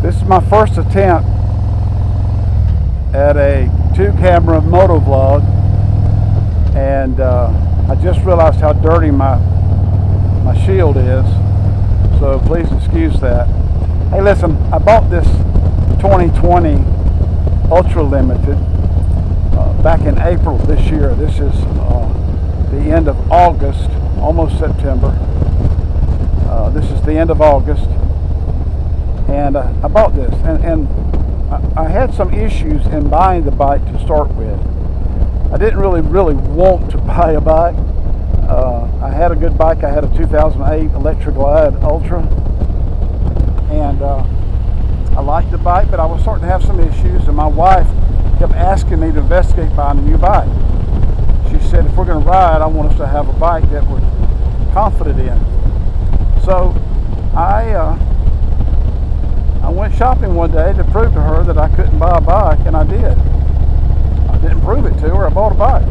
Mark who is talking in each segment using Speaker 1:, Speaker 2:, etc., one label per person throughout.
Speaker 1: This is my first attempt at a 2-camera moto vlog, and I just realized how dirty my shield is, so please excuse that. Hey, listen, I bought this 2020 Ultra Limited back in April this year. This is the end of August, almost September. This is the end of August, and I bought this, and I had some issues in buying the bike to start with. I didn't really want to buy a bike. I had a good bike. I had a 2008 Electra Glide Ultra, and I liked the bike, but I was starting to have some issues, and my wife kept asking me to investigate buying a new bike. She said, if we're going to ride, I want us to have a bike that we're confident in. So I went shopping one day to prove to her that I couldn't buy a bike, and I did. I didn't prove it to her. I bought a bike.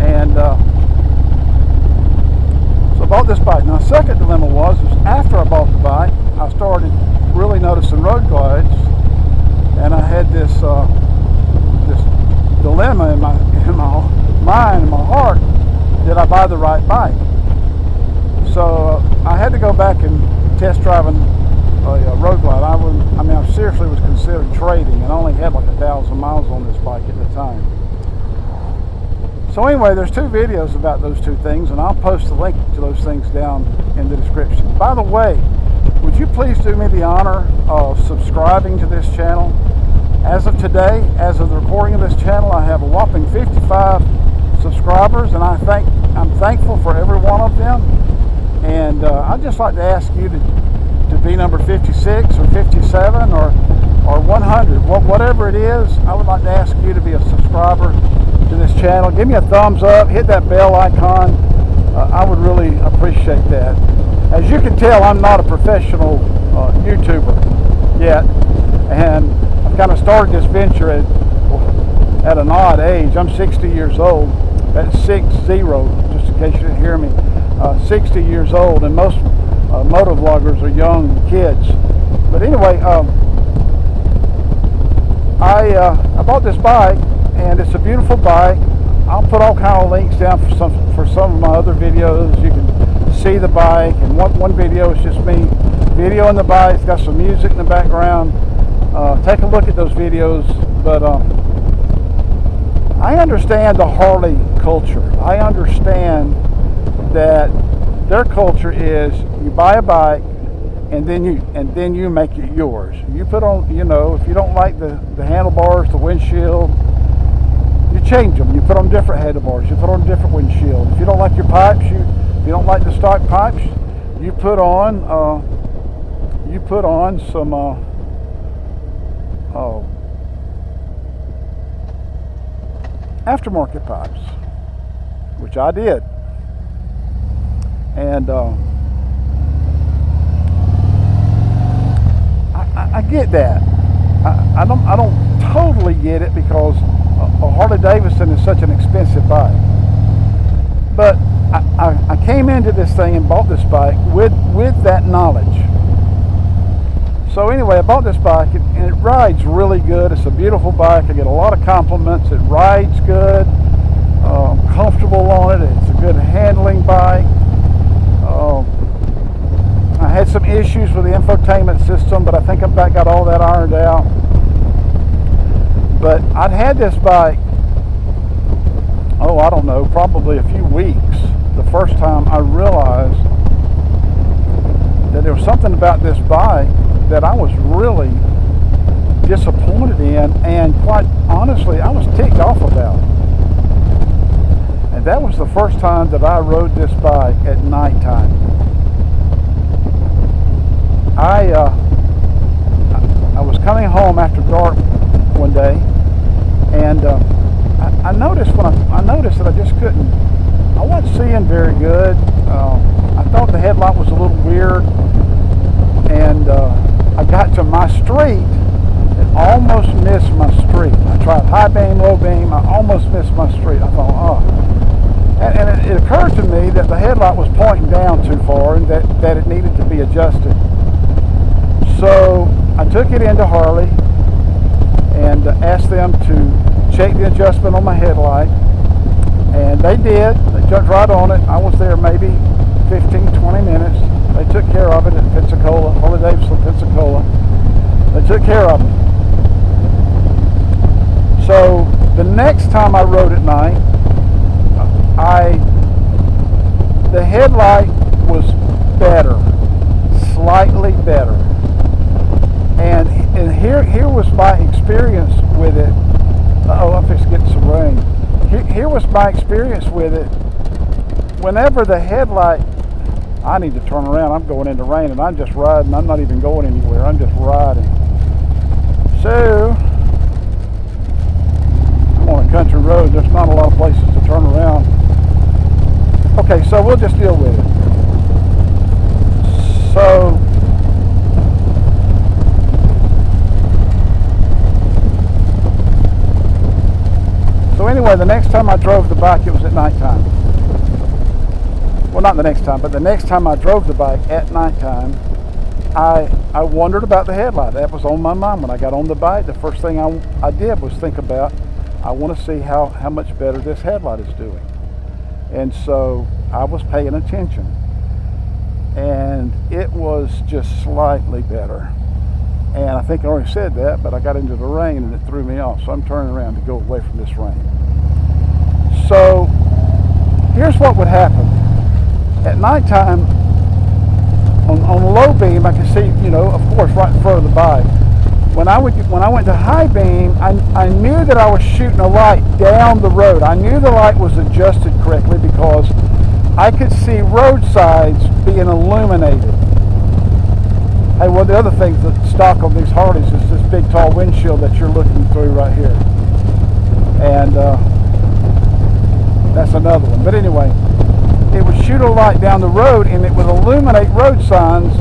Speaker 1: And so I bought this bike. Now, the second dilemma was after I bought the bike, I started really noticing road glides, and I had this dilemma in my mind, in my heart, did I buy the right bike? So I had to go back and test driving a road glide. I seriously was considering trading, and I only had like 1,000 miles on this bike at the time. So anyway, there's 2 videos about those 2 things, and I'll post the link to those things down in the description. By the way, would you please do me the honor of subscribing to this channel? As of today, as of the recording of this channel, I have a whopping 55 subscribers, and I'm thankful for every one of them. And I'd just like to ask you to be number 56 or 57 or 100, whatever it is. I would like to ask you to be a subscriber to this channel. Give me a thumbs up, hit that bell icon. I would really appreciate that. As you can tell, I'm not a professional YouTuber yet, and I've kind of started this venture at an odd age. I'm 60 years old. That's 60, just in case you didn't hear me. 60 years old, and most moto vloggers are young kids. But anyway, I bought this bike, and it's a beautiful bike. I'll put all kind of links down for some of my other videos. You can see the bike, and one video is just me videoing the bike. It's got some music in the background. Take a look at those videos. But I understand the Harley culture. I understand that their culture is you buy a bike and then you make it yours. You put on, if you don't like the handlebars, the windshield, you change them. You put on different handlebars. You put on a different windshield. If you don't like your pipes, if you don't like the stock pipes, you put on some aftermarket pipes, which I did. And I get that. I don't totally get it, because a Harley Davidson is such an expensive bike. But I came into this thing and bought this bike with that knowledge. So anyway, I bought this bike, and it rides really good. It's a beautiful bike. I get a lot of compliments. It rides good. I'm comfortable on it. It's a good handling bike. I had some issues with the infotainment system, but I think I've got all that ironed out. But I'd had this bike, I don't know, probably a few weeks, the first time I realized that there was something about this bike that I was really disappointed in, and quite honestly, I was ticked off about. And that was the first time that I rode this bike at nighttime. I was coming home after dark one day, and I noticed that I just couldn't. I wasn't seeing very good. I thought the headlight was a little weird, and I got to my street and almost missed my street. I tried high beam, low beam. I almost missed my street. I thought, and it occurred to me that the headlight was pointing down too far, and that it needed to be adjusted. So I took it into Harley and asked them to check the adjustment on my headlight, and they did. They jumped right on it. I was there maybe 15-20 minutes. They took care of it in Pensacola, Harley-Davidson, Pensacola. They took care of it. So the next time I rode at night, the headlight was better, slightly better. And here was my experience with it. I'm fixing to get some rain. Here was my experience with it. Whenever the headlight, I need to turn around. I'm going into rain and I'm just riding. I'm not even going anywhere. I'm just riding. So, I'm on a country road. There's not a lot of places to turn around. Okay, so we'll just deal with it. So anyway, the next time I drove the bike, it was at nighttime. Well, not the next time, but the next time I drove the bike at nighttime, I wondered about the headlight. That was on my mind when I got on the bike. The first thing I did was think about, I want to see how much better this headlight is doing. And so I was paying attention. And it was just slightly better. And I think I already said that, but I got into the rain and it threw me off. So I'm turning around to go away from this rain. So here's what would happen. At nighttime, on low beam, I could see, of course, right in front of the bike. When I went to high beam, I knew that I was shooting a light down the road. I knew the light was adjusted correctly because I could see roadsides being illuminated. Hey, well, the other thing that's stock on these Harleys is this big, tall windshield that you're looking through right here. And that's another one. But anyway, it would shoot a light down the road and it would illuminate road signs,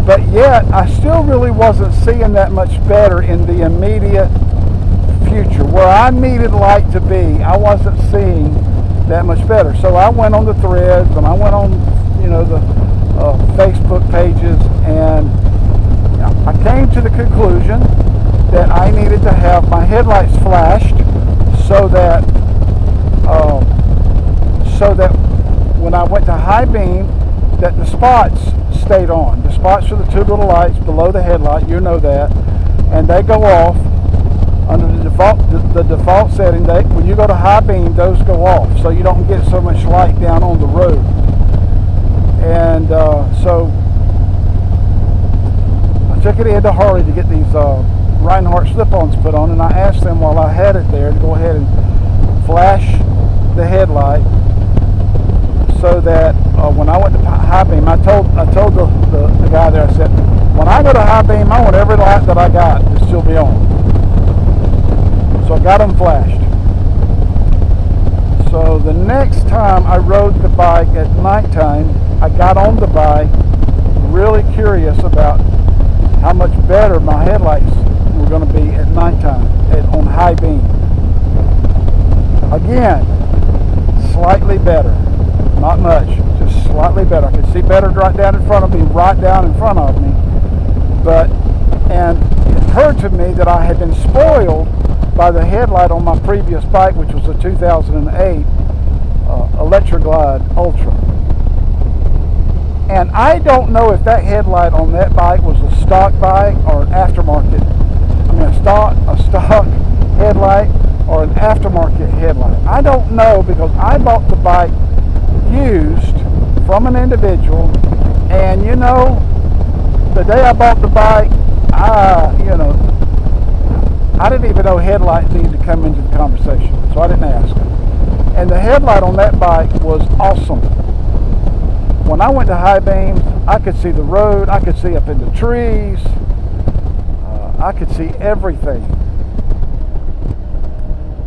Speaker 1: but yet I still really wasn't seeing that much better in the immediate future. Where I needed light to be, I wasn't seeing that much better. So I went on the threads and I went on, the Facebook pages, and I came to the conclusion that I needed to have my headlights flashed so that when I went to high beam, that the spots stayed on. The spots are the two little lights below the headlight, you know that, and they go off under the default setting. When you go to high beam, those go off, so you don't get so much light down on the road. And so I took it into Harley to get these Reinhart slip-ons put on, and I asked them while I had it there to go ahead and flash the headlight, so that when I went to high beam, I told the guy there, I said, when I go to high beam, I want every light that I got to still be on. So I got them flashed. So the next time I rode the bike at nighttime, I got on the bike really curious about how much better my headlights were going to be at nighttime on high beam. Again, slightly better. Not much, just slightly better. I could see better right down in front of me, and it occurred to me that I had been spoiled by the headlight on my previous bike, which was a 2008 Electroglide Ultra. And I don't know if that headlight on that bike was a stock bike or an aftermarket. A stock headlight or an aftermarket headlight. I don't know, because I bought the bike used from an individual, and the day I bought the bike, I didn't even know headlight needed to come into the conversation, so I didn't ask. And the headlight on that bike was awesome. When I went to high beams, I could see the road, I could see up in the trees, I could see everything.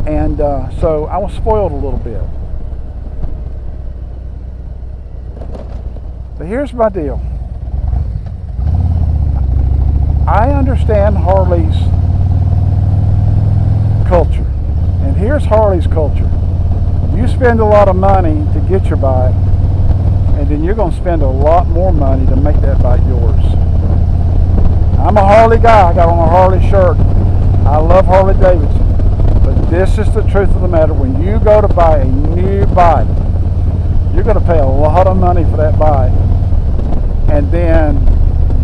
Speaker 1: And so I was spoiled a little bit. But here's my deal. I understand Harley's culture. And here's Harley's culture. You spend a lot of money to get your bike, and then you're going to spend a lot more money to make that bike yours. I'm a Harley guy. I got on a Harley shirt. I love Harley Davidson. But this is the truth of the matter. When you go to buy a new bike, you're going to pay a lot of money for that bike. And then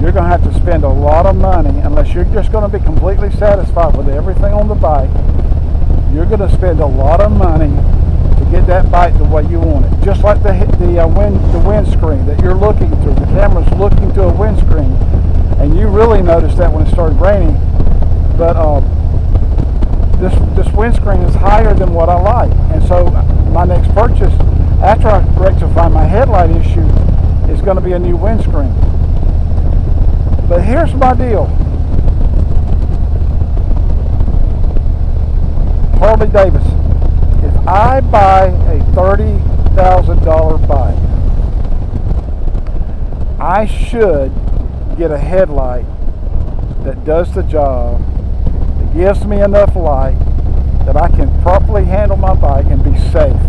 Speaker 1: you're going to have to spend a lot of money, unless you're just going to be completely satisfied with everything on the bike. You're going to spend a lot of money to get that bike the way you want it. Just like the windscreen that you're looking through. The camera's looking through a windscreen. And you really noticed that when it started raining. But this windscreen is higher than what I like. And so my next purchase, after I rectify my headlight issue, is going to be a new windscreen. But here's my deal. Harley Davidson. If I buy a $30,000 bike, I should get a headlight that does the job, that gives me enough light that I can properly handle my bike and be safe.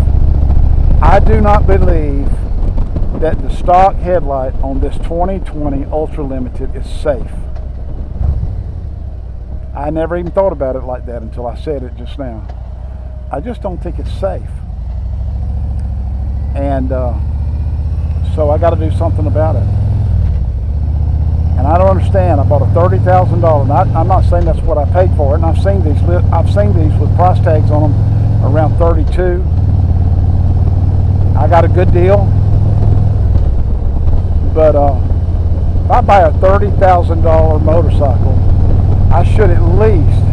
Speaker 1: I do not believe that the stock headlight on this 2020 Ultra Limited is safe. I never even thought about it like that until I said it just now. I just don't think it's safe. And so I got to do something about it. And I don't understand. I bought a $30,000. I'm not saying that's what I paid for it. And I've seen these with price tags on them around 32. I got a good deal. But if I buy a $30,000 motorcycle, I should at least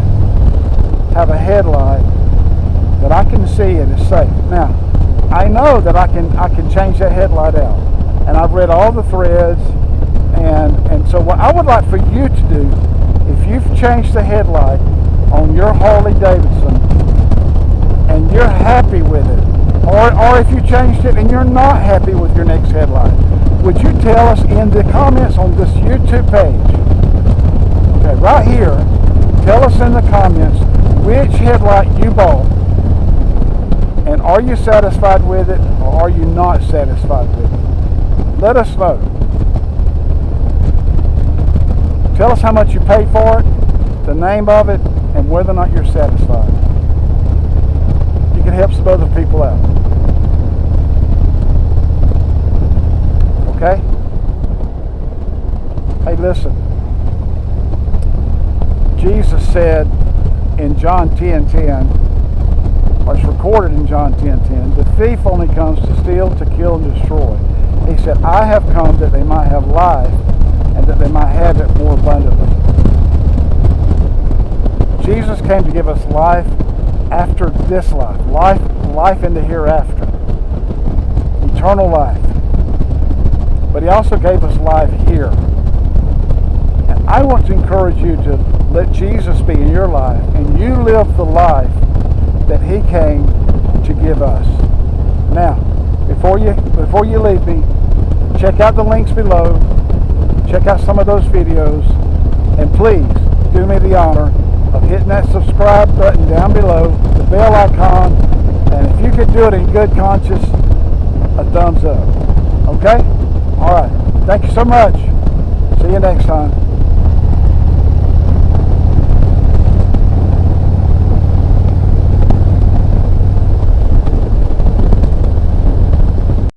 Speaker 1: have a headlight that I can see and is safe. Now, I know that I can change that headlight out, and I've read all the threads, and so what I would like for you to do, if you've changed the headlight on your Harley Davidson and you're happy with it, or if you changed it and you're not happy with your next headlight, would you tell us in the comments on this YouTube page? Okay, right here, tell us in the comments which headlight you bought, and are you satisfied with it, or are you not satisfied with it? Let us know. Tell us how much you paid for it, the name of it, and whether or not you're satisfied. You can help some other people out. Okay? Hey, listen. Jesus said in John 10:10, or it's recorded in John 10:10, the thief only comes to steal, to kill, and destroy. He said, I have come that they might have life, and that they might have it more abundantly. Jesus came to give us life after this life, life in the hereafter, eternal life. But he also gave us life here. And I want to encourage you to let Jesus be in your life, and you live the life that he came to give us. Now, before you leave me, check out the links below. Check out some of those videos, and please do me the honor of hitting that subscribe button down below, the bell icon, and if you could do it in good conscience, a thumbs up. Okay? All right. Thank you so much. See you next time.